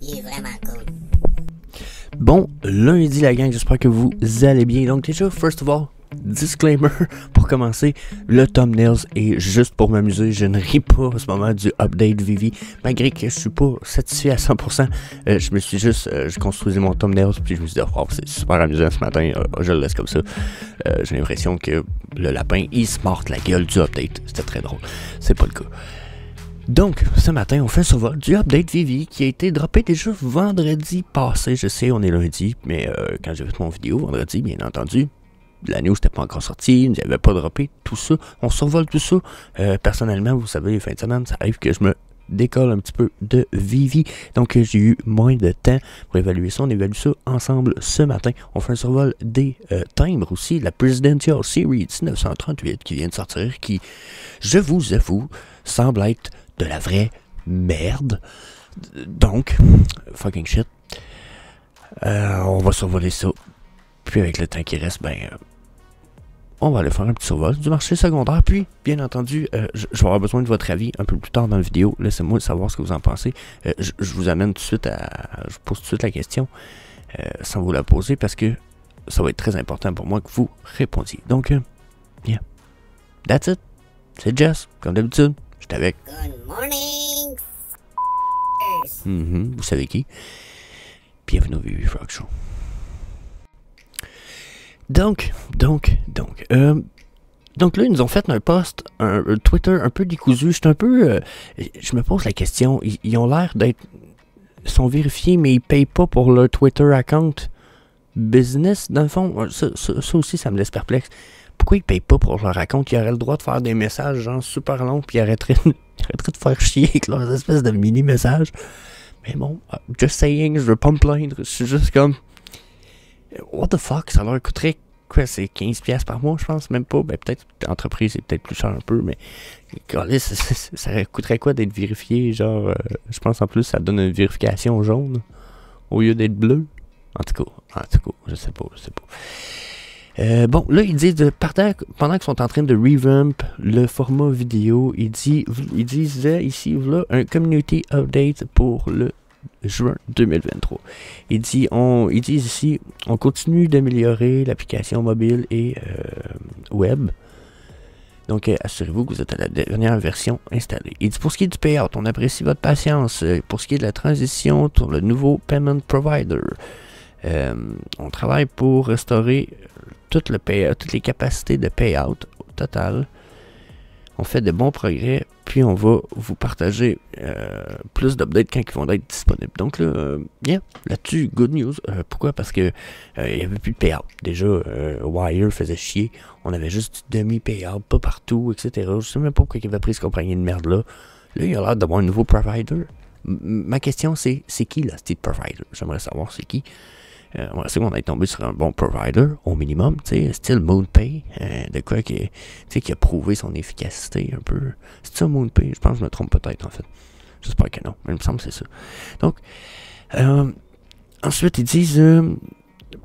Il est vraiment cool. Bon, lundi la gang, j'espère que vous allez bien. Donc déjà, first of all, disclaimer, pour commencer, le thumbnails est juste pour m'amuser. Je ne ris pas en ce moment du update Vivi, malgré que je suis pas satisfait à 100%. Je me suis juste, je construisais mon thumbnails, puis je me suis dit, oh, c'est super amusant ce matin, je le laisse comme ça. J'ai l'impression que le lapin, il se mord la gueule du update. C'était très drôle. C'est pas le cas. Donc, ce matin, on fait un survol du update Vivi qui a été droppé déjà vendredi passé. Je sais, on est lundi, mais quand j'ai fait mon vidéo vendredi, bien entendu, la news n'était pas encore sortie, il n'y avait pas droppé, tout ça. On survole tout ça. Personnellement, vous savez, les fins de semaine, ça arrive que je me décolle un petit peu de Vivi. Donc, j'ai eu moins de temps pour évaluer ça. On évalue ça ensemble ce matin. On fait un survol des timbres aussi. La Presidential Series 1938 qui vient de sortir, qui, je vous avoue, semble être de la vraie merde. Donc, fucking shit. On va survoler ça. Puis avec le temps qui reste, on va aller faire un petit survol du marché secondaire. Puis, bien entendu, je vais avoir besoin de votre avis un peu plus tard dans la vidéo. Laissez-moi savoir ce que vous en pensez. Je vous amène tout de suite je vous pose tout de suite la question sans vous la poser parce que ça va être très important pour moi que vous répondiez. Donc, yeah. That's it. C'est Jess, comme d'habitude. J'étais avec. Good morning. Vous savez qui? Bienvenue au Vivi Frog Show. Donc là, ils nous ont fait un post, un Twitter un peu décousu. Je me pose la question, ils ont l'air d'être, ils sont vérifiés, mais ils payent pas pour leur Twitter account business, dans le fond. Ça aussi, ça me laisse perplexe. Pourquoi ils payent pas pour leur account? Ils auraient le droit de faire des messages genre super longs, puis ils arrêteraient de faire chier avec leurs espèces de mini-messages. Mais bon, just saying, je veux pas me plaindre, je suis juste comme... What the fuck, ça leur coûterait quoi, c'est 15$ par mois, je pense, même pas. Peut-être l'entreprise c'est peut-être plus cher un peu, mais ça coûterait quoi d'être vérifié, genre, je pense en plus ça donne une vérification jaune au lieu d'être bleu. En tout cas, je sais pas. Bon, là, ils disent, pendant qu'ils sont en train de revamp le format vidéo, ils disent ici, voilà, un community update pour le juin 2023. Ils disent ici, on continue d'améliorer l'application mobile et web. Donc, assurez-vous que vous êtes à la dernière version installée. Il dit, pour ce qui est du payout, on apprécie votre patience. Pour ce qui est de la transition sur le nouveau payment provider, on travaille pour restaurer toutes les capacités de payout au total. On fait de bons progrès, puis on va vous partager plus d'updates quand ils vont être disponibles. Donc là, là-dessus, good news. Pourquoi? Parce que il n'y avait plus de payout. Déjà, Wire faisait chier. On avait juste du demi-payout, pas partout, etc. Je sais même pas pourquoi il avait pris ce compagnie de merde là. Là, il a l'air d'avoir un nouveau provider. Ma question, c'est qui là, ce provider? J'aimerais savoir c'est qui. On sait qu'on est tombé sur un bon provider, au minimum, tu sais, style MoonPay, de quoi qui a prouvé son efficacité un peu. C'est ça MoonPay? Je pense que je me trompe peut-être en fait. J'espère que non, mais il me semble que c'est ça. Donc, ensuite, ils disent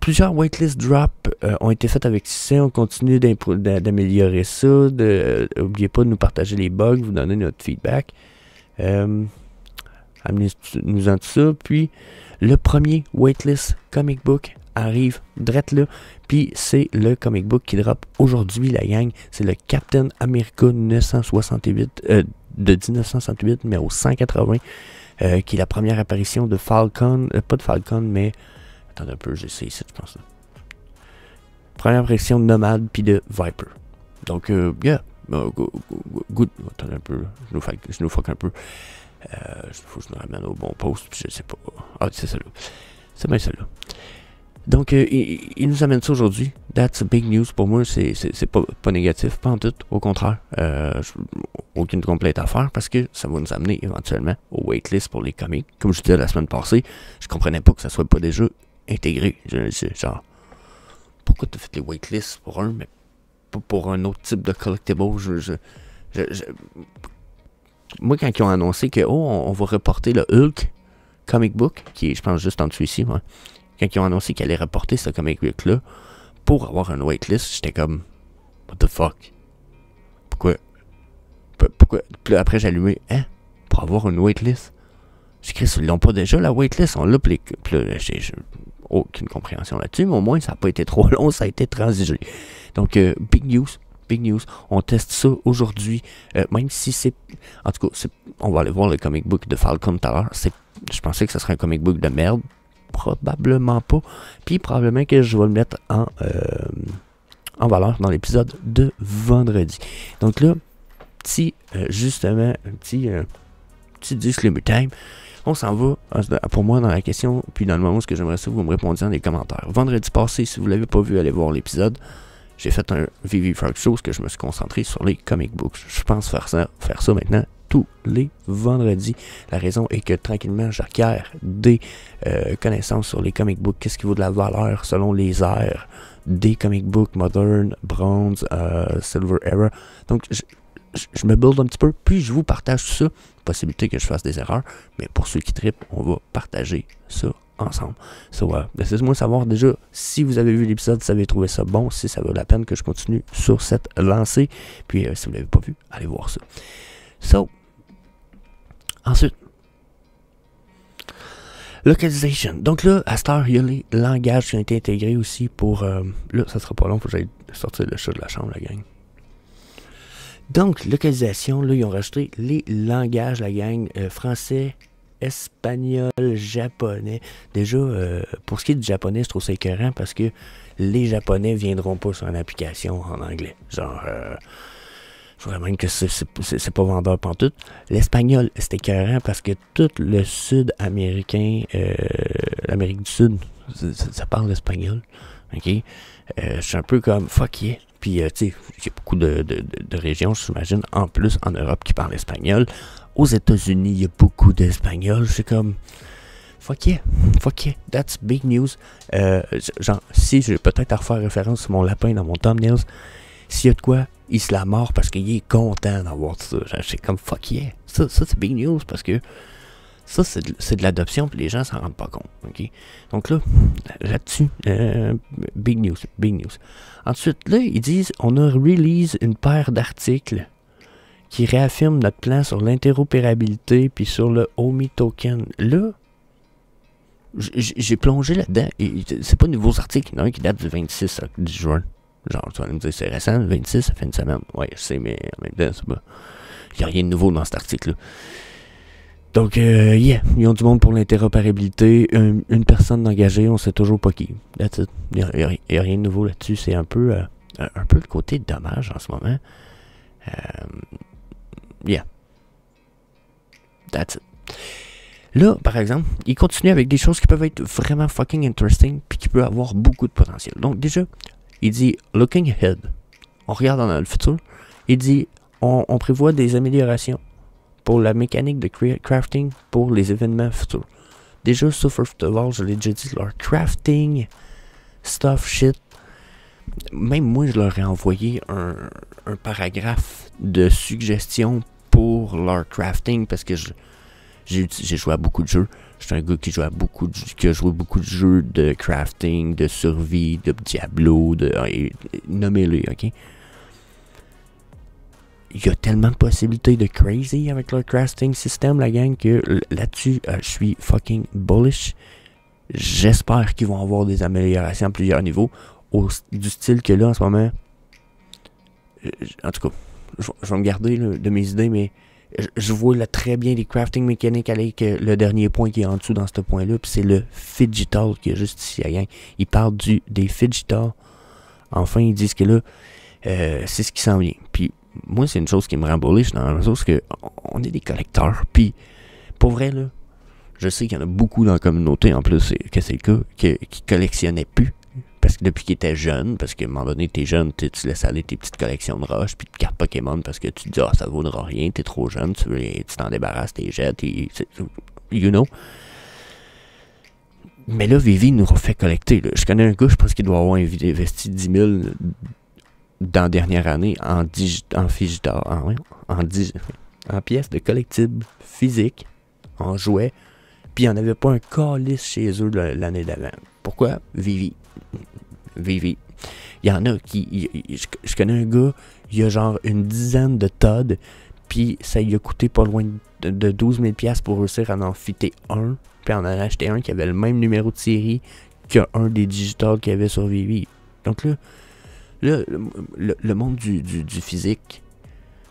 plusieurs waitlist drops ont été faits avec succès. On continue d'améliorer ça. N'oubliez pas de nous partager les bugs, vous donner notre feedback. Amenez-nous-en tout ça. Puis, le premier waitlist comic book arrive drette là. Puis, c'est le comic book qui drop aujourd'hui, la gang. C'est le Captain America 1968, de 1968, numéro 180, qui est la première apparition de Falcon. Pas de Falcon, mais... Attendez un peu, j'essaie ici, je pense. Première apparition de Nomad, puis de Viper. Donc, yeah. Good. Attendez un peu, je nous fuck un peu. Faut que je me ramène au bon post, puis je sais pas. Ah, c'est celle-là. C'est bien celle-là. Donc, il nous amène ça aujourd'hui. That's big news. Pour moi, c'est pas négatif, pas en tout. Au contraire, aucune complète affaire parce que ça va nous amener éventuellement au waitlist pour les comics. Comme je disais la semaine passée, je comprenais pas que ça soit pas déjà intégré. Genre, pourquoi tu as fait les waitlists pour un, mais pas pour un autre type de collectible? Moi, quand ils ont annoncé que on va reporter le Hulk comic book, qui est, je pense, juste en dessous ici, moi. Quand ils ont annoncé qu'ils allaient reporter ce comic book-là pour avoir un waitlist, j'étais comme, what the fuck? Pourquoi? Puis après, j'ai allumé, pour avoir une waitlist? J'écris, ils l'ont pas déjà, la waitlist, on l'a, puis là, j'ai aucune compréhension là-dessus, mais au moins, ça n'a pas été trop long, ça a été transigé. Donc, big news, on teste ça aujourd'hui, même si c'est, en tout cas, on va aller voir le comic book de Falcon tout à l'heure, je pensais que ce serait un comic book de merde, probablement pas, puis probablement que je vais le mettre en valeur dans l'épisode de vendredi. Donc là, justement, un petit disclaimer time. On s'en va, pour moi, dans la question, puis dans le moment où j'aimerais ça, vous me répondiez dans les commentaires. Vendredi passé, si vous ne l'avez pas vu, allez voir l'épisode. J'ai fait un VV Frog Show, parce que je me suis concentré sur les comic books. Je pense faire ça maintenant tous les vendredis. La raison est que tranquillement, j'acquiers des connaissances sur les comic books. Qu'est-ce qui vaut de la valeur selon les ères des comic books modern, bronze, silver era. Donc, je me build un petit peu, puis je vous partage tout ça. Possibilité que je fasse des erreurs, mais pour ceux qui trippent, on va partager ça ensemble. Laissez-moi savoir déjà si vous avez vu l'épisode, si vous avez trouvé ça bon, si ça vaut la peine que je continue sur cette lancée. Puis si vous ne l'avez pas vu, allez voir ça. Ensuite, localisation. Donc là, à cette heure, il y a les langages qui ont été intégrés aussi pour... là, ça sera pas long, il faut que j'aille sortir le chat de la chambre, la gang. Donc, localisation, là, ils ont rajouté les langages, la gang, français, espagnol, japonais. Déjà, pour ce qui est du japonais, je trouve ça écœurant parce que les japonais viendront pas sur une application en anglais. Genre, je vois même que c'est pas vendeur pantoute. L'espagnol, c'est écœurant parce que tout le sud-américain, l'Amérique du Sud, ça parle l'espagnol. OK? Je suis un peu comme, fuck yeah. Puis, tu sais, il y a beaucoup de régions, j'imagine, en plus, en Europe, qui parlent espagnol. Aux États-Unis, il y a beaucoup d'espagnol. C'est comme, fuck yeah, that's big news. Genre, si je vais peut-être à refaire référence sur mon lapin dans mon thumbnails, s'il y a de quoi, il se la mord parce qu'il est content d'avoir ça. C'est comme, fuck yeah. Ça c'est big news parce que ça, c'est de l'adoption, puis les gens s'en rendent pas compte. Okay? Donc là-dessus, big news. Ensuite, là, ils disent, on a release une paire d'articles qui réaffirment notre plan sur l'interopérabilité, puis sur le OMI token. Là, j'ai plongé là-dedans, et c'est pas de nouveaux articles, il y en a un qui date du 26 juin. Genre, tu vas me dire, c'est récent, le 26, ça fait une semaine. Ouais, je sais, mais en même temps, c'est pas... Il n'y a rien de nouveau dans cet article-là. Donc, yeah, ils ont du monde pour l'interopérabilité. Une personne engagée, on sait toujours pas qui. That's it. Il n'y a rien de nouveau là-dessus. C'est un peu le côté dommage en ce moment. Yeah. That's it. Là, par exemple, ils continuent avec des choses qui peuvent être vraiment fucking interesting puis qui peuvent avoir beaucoup de potentiel. Donc, déjà, il dit « Looking ahead ». On regarde dans le futur. Il dit « On prévoit des améliorations pour la mécanique de crafting pour les événements futurs. » Déjà, sur First of All, je l'ai déjà dit, leur crafting, stuff, shit. Même moi, je leur ai envoyé un paragraphe de suggestions pour leur crafting parce que j'ai joué à beaucoup de jeux. Je suis un gars qui a joué beaucoup de jeux de crafting, de survie, de Diablo, nommez-les, ok? Il y a tellement de possibilités de crazy avec leur crafting system, la gang, que là-dessus, je suis fucking bullish. J'espère qu'ils vont avoir des améliorations à plusieurs niveaux, du style que là, en ce moment, en tout cas, je vais me garder là, de mes idées, mais je vois là, très bien les crafting mécaniques avec le dernier point qui est en dessous dans ce point-là, puis c'est le Fidgetal qui est juste ici, la gang. Ils parlent des Fidgetal. Enfin, ils disent que là, c'est ce qui s'en vient. Puis, moi, c'est une chose qui me rend bullish dans la chose que on est des collecteurs. Puis, pour vrai, là, je sais qu'il y en a beaucoup dans la communauté, en plus, que c'est le cas, qui collectionnaient plus. Parce que depuis qu'ils étaient jeunes, parce qu'à un moment donné, t'es jeune, tu laisses aller tes petites collections de roches, puis de cartes Pokémon, parce que tu te dis, ah, ça vaudra rien, t'es trop jeune, tu t'en débarrasses, t'es jettes, you know. Mais là, Vivi nous refait collecter. Là. Je connais un gars, je pense qu'il doit avoir investi 10 000 dans la dernière année en pièces de collectibles physiques, en jouets, puis il n'y en avait pas un calice chez eux l'année d'avant. Pourquoi? Vivi. Il y en a qui... Je connais un gars, il a genre une dizaine de Todd, puis ça lui a coûté pas loin de 12 000 $ pour réussir à en fitter un, puis en acheter un qui avait le même numéro de série qu'un des digitals qu'il y avait sur Vivi. Donc là, le monde du physique,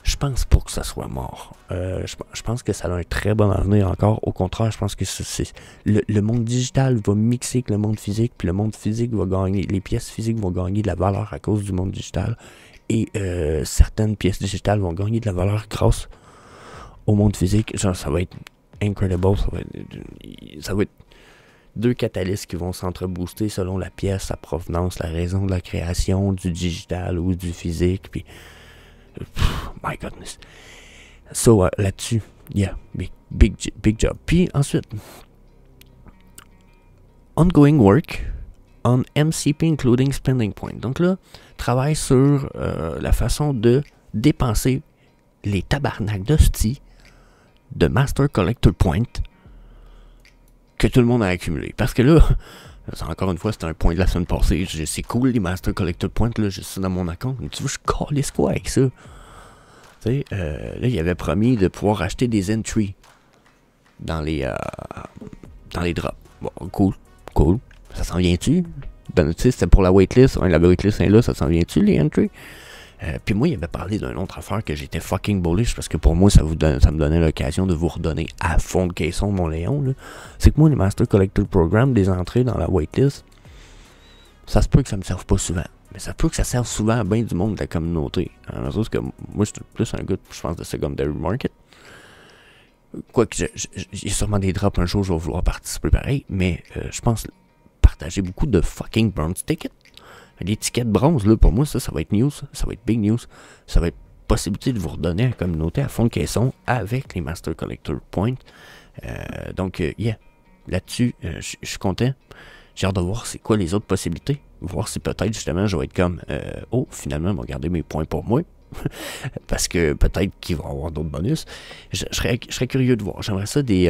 je pense pas que ça soit mort. Je pense que ça a un très bon avenir encore. Au contraire, je pense que le monde digital va mixer avec le monde physique, puis le monde physique va gagner, les pièces physiques vont gagner de la valeur à cause du monde digital, et certaines pièces digitales vont gagner de la valeur grâce au monde physique. Genre, ça va être incredible, ça va être deux catalystes qui vont s'entre-booster selon la pièce, sa provenance, la raison de la création, du digital ou du physique, puis my goodness. So, là-dessus, yeah, big job. Puis ensuite, ongoing work on MCP including spending point. Donc là, travaille sur la façon de dépenser les tabarnaks d'hostie de Master Collector Point que tout le monde a accumulé. Parce que là, encore une fois, c'était un point de la semaine passée. C'est cool les Master Collector Points, là, j'ai ça dans mon account. Mais tu veux, je calisse quoi avec ça? Tu sais, là, il avait promis de pouvoir acheter des entries dans les drops. Bon, cool. Ça s'en vient-tu? Tu sais, c'était pour la waitlist. La waitlist est là, ça s'en vient-tu, les entries? Puis moi, il avait parlé d'une autre affaire que j'étais fucking bullish parce que pour moi, ça me donnait l'occasion de vous redonner à fond de caisson mon Léon. C'est que moi, les Master Collector Program, des entrées dans la waitlist, ça se peut que ça me serve pas souvent. Mais ça peut que ça serve souvent à bien du monde de la communauté. En chose que moi, je suis plus un gars, je pense, de secondary market. Quoique, j'ai sûrement des drops un jour, je vais vouloir participer pareil, mais je pense partager beaucoup de fucking bronze tickets. L'étiquette bronze, là, pour moi, ça va être news, ça va être big news, ça va être possibilité de vous redonner à la communauté à fond de caisson avec les Master Collector Points. Donc, yeah, là-dessus, je suis content. J'ai hâte de voir c'est quoi les autres possibilités. Voir si peut-être, justement, je vais être comme, oh, finalement, on va garder mes points pour moi. Parce que peut-être qu'il va y avoir d'autres bonus. Je serais curieux de voir. J'aimerais ça des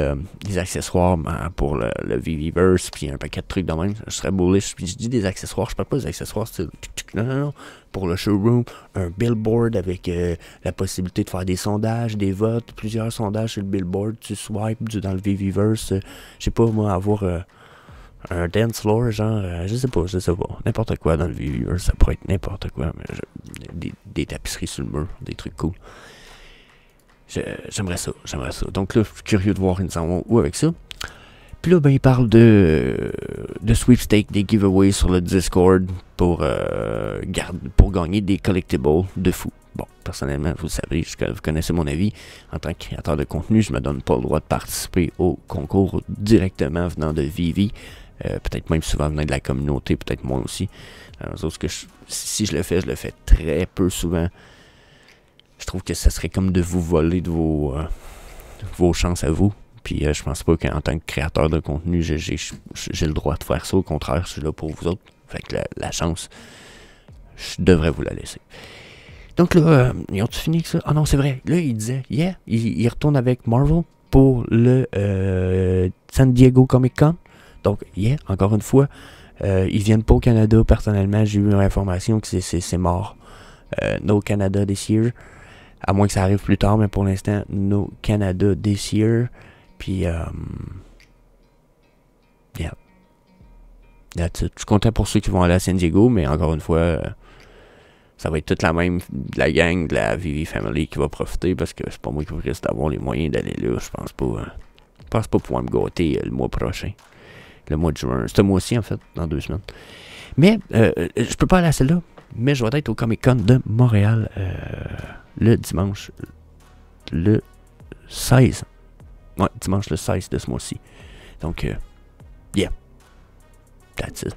accessoires pour le Viviverse, puis un paquet de trucs de même. Je serais bullish. Puis je dis des accessoires, je parle pas des accessoires style non. Pour le showroom, un billboard avec la possibilité de faire des sondages, des votes, plusieurs sondages sur le billboard. Tu swipes dans le Viviverse. Je sais pas, moi, avoir un dance floor, genre, je sais pas, n'importe quoi dans le Viviverse, ça pourrait être n'importe quoi, mais des tapisseries sur le mur, des trucs cool. J'aimerais ça. Donc là, je suis curieux de voir ils s'en vont où avec ça. Puis là, ben, il parle de sweepstake, des giveaways sur le Discord pour gagner des collectibles de fou. Bon, personnellement, vous le savez, vous connaissez mon avis. En tant que créateur de contenu, je me donne pas le droit de participer au concours directement venant de Vivi. Peut-être même souvent venant de la communauté, peut-être moi aussi. Sauf que si je le fais très peu souvent. Je trouve que ça serait comme de vous voler de vos chances à vous. Puis je pense pas qu'en tant que créateur de contenu, j'ai le droit de faire ça. Au contraire, je suis là pour vous autres. Fait que la chance, je devrais vous la laisser. Donc là, ils ont-tu fini avec ça? Ah non, c'est vrai. Là, il disait, yeah, il retourne avec Marvel pour le San Diego Comic Con. Donc, yeah, encore une fois, ils viennent pas au Canada. Personnellement, j'ai eu l'information que c'est mort. No Canada this year. À moins que ça arrive plus tard, mais pour l'instant, no Canada this year. Puis, yeah. That's it. Je suis content pour ceux qui vont aller à San Diego, mais encore une fois, ça va être toute la gang de la Vivi Family qui va profiter, parce que c'est pas moi qui risque d'avoir les moyens d'aller là. Je pense pas pouvoir me gâter le mois prochain. Le mois de juin. C'est ce mois-ci, en fait, dans 2 semaines. Mais, je peux pas aller à celle-là, mais je vais être au Comic-Con de Montréal le dimanche, le 16. Ouais, dimanche le 16 de ce mois-ci. Donc, yeah. That's it.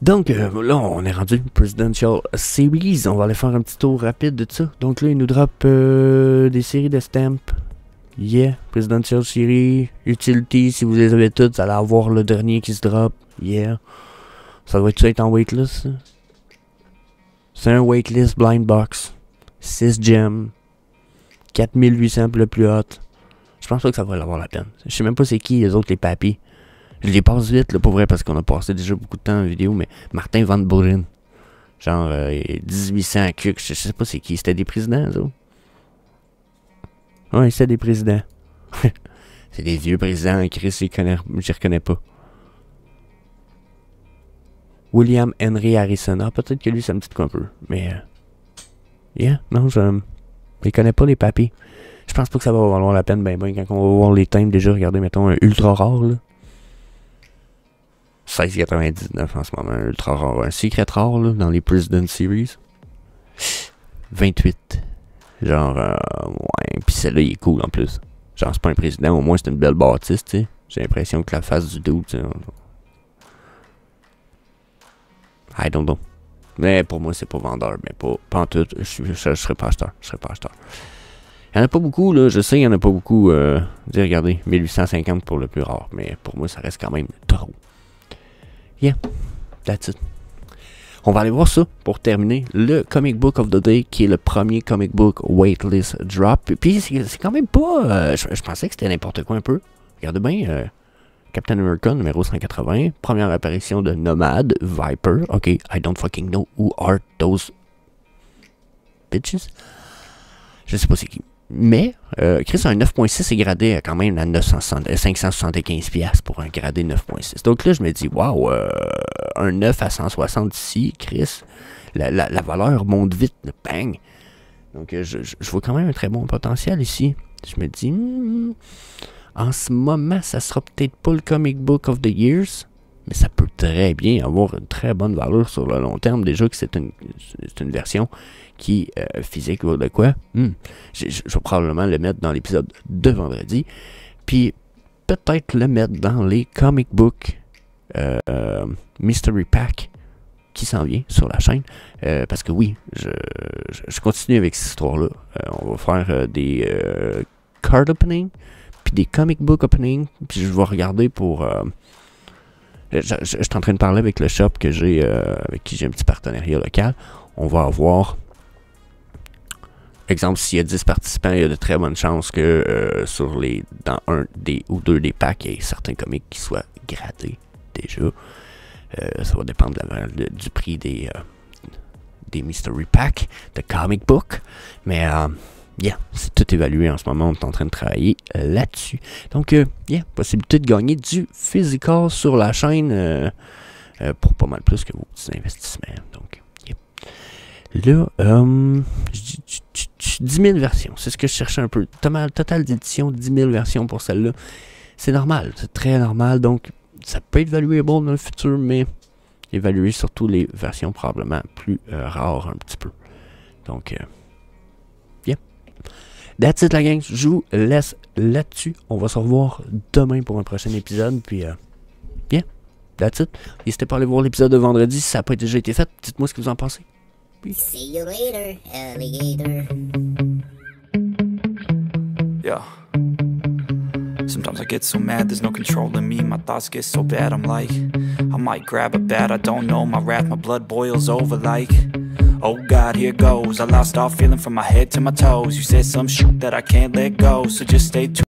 Donc, là, on est rendu Presidential Series. On va aller faire un petit tour rapide de ça. Donc là, il nous drop des séries de stamps. Yeah, Presidential Series, Utility, si vous les avez toutes, vous allez avoir le dernier qui se drop. Yeah. Ça doit être en waitlist, ça. C'est un waitlist blind box. 6 gems. 4800 pour le plus hot. Je pense pas que ça va avoir la peine. Je sais même pas c'est qui les autres, les papis. Je les passe vite, là, pour vrai, parce qu'on a passé déjà beaucoup de temps en vidéo, mais Martin Van Buren. Genre, 1800 cucs, je sais pas c'est qui. C'était des présidents, ça. Ouais, c'est des présidents. C'est des vieux présidents, Chris, j'y reconnais pas. William Henry Harrison. Ah, peut-être que lui, ça me dit quoi un peu. Mais, yeah, non, je les connais pas, les papis. Je pense pas que ça va valoir la peine, ben, quand on va voir les thèmes déjà, regardez, mettons, un ultra rare, là. 16,99 en ce moment, un ultra rare. Un secret rare, là, dans les President Series. 28. Genre, ouais, pis celle-là, il est cool en plus. Genre, c'est pas un président, au moins c'est une belle bâtisse, tu sais. J'ai l'impression que la face du dude, tu sais. I don't know. Mais pour moi, c'est pas vendeur. Mais pas en tout. Je serais pas acheteur. Il y en a pas beaucoup, là. Je sais, il y en a pas beaucoup. Regardez, 1850 pour le plus rare. Mais pour moi, ça reste quand même trop. Yeah, that's it. On va aller voir ça pour terminer. Le Comic Book of the Day, qui est le premier comic book waitlist drop. Puis c'est quand même pas... je pensais que c'était n'importe quoi un peu. Regardez bien, Captain America numéro 180. Première apparition de Nomad, Viper. Ok, I don't fucking know who are those bitches. Je sais pas c'est qui. Mais, Chris a un 9.6 est gradé quand même à 575$ pour un gradé 9.6. Donc là, je me dis, waouh, un 9 à 160 ici, Chris, la valeur monte vite, bang. Donc je vois quand même un très bon potentiel ici. Je me dis, en ce moment, ça sera peut-être pas le Comic Book of the Years, mais ça peut très bien avoir une très bonne valeur sur le long terme. Déjà que c'est une version qui physique ou de quoi. Je vais probablement le mettre dans l'épisode de vendredi. Puis peut-être le mettre dans les comic book Mystery Pack qui s'en vient sur la chaîne. Parce que oui, je continue avec cette histoire-là. On va faire des card opening, puis des comic book opening. Puis je vais regarder pour... je suis en train de parler avec le shop que j'ai avec qui j'ai un petit partenariat local. On va avoir... Exemple, s'il y a 10 participants, il y a de très bonnes chances que dans un ou deux des packs, il y ait certains comics qui soient gradés déjà. Ça va dépendre du prix des Mystery Packs, de comic book. Mais, yeah, c'est tout évalué en ce moment. On est en train de travailler là-dessus. Donc, yeah, possibilité de gagner du physical sur la chaîne pour pas mal plus que vos petits investissements. Donc, yeah. Là, je dis 10 000 versions, c'est ce que je cherchais un peu. Total d'édition, 10 000 versions pour celle-là. C'est normal, c'est très normal. Donc, ça peut être valuable dans le futur, mais évaluer surtout les versions probablement plus rares un petit peu. Donc, yeah. That's it, la gang. Je vous laisse là-dessus. On va se revoir demain pour un prochain épisode. Puis, yeah, that's it. N'hésitez pas à aller voir l'épisode de vendredi si ça n'a pas déjà été fait. Dites-moi ce que vous en pensez. See you later, alligator. Yeah. Sometimes I get so mad, there's no controlling me. My thoughts get so bad, I'm like, I might grab a bat, I don't know. My wrath, my blood boils over like, oh God, here goes. I lost all feeling from my head to my toes. You said some shit that I can't let go, so just stay tuned.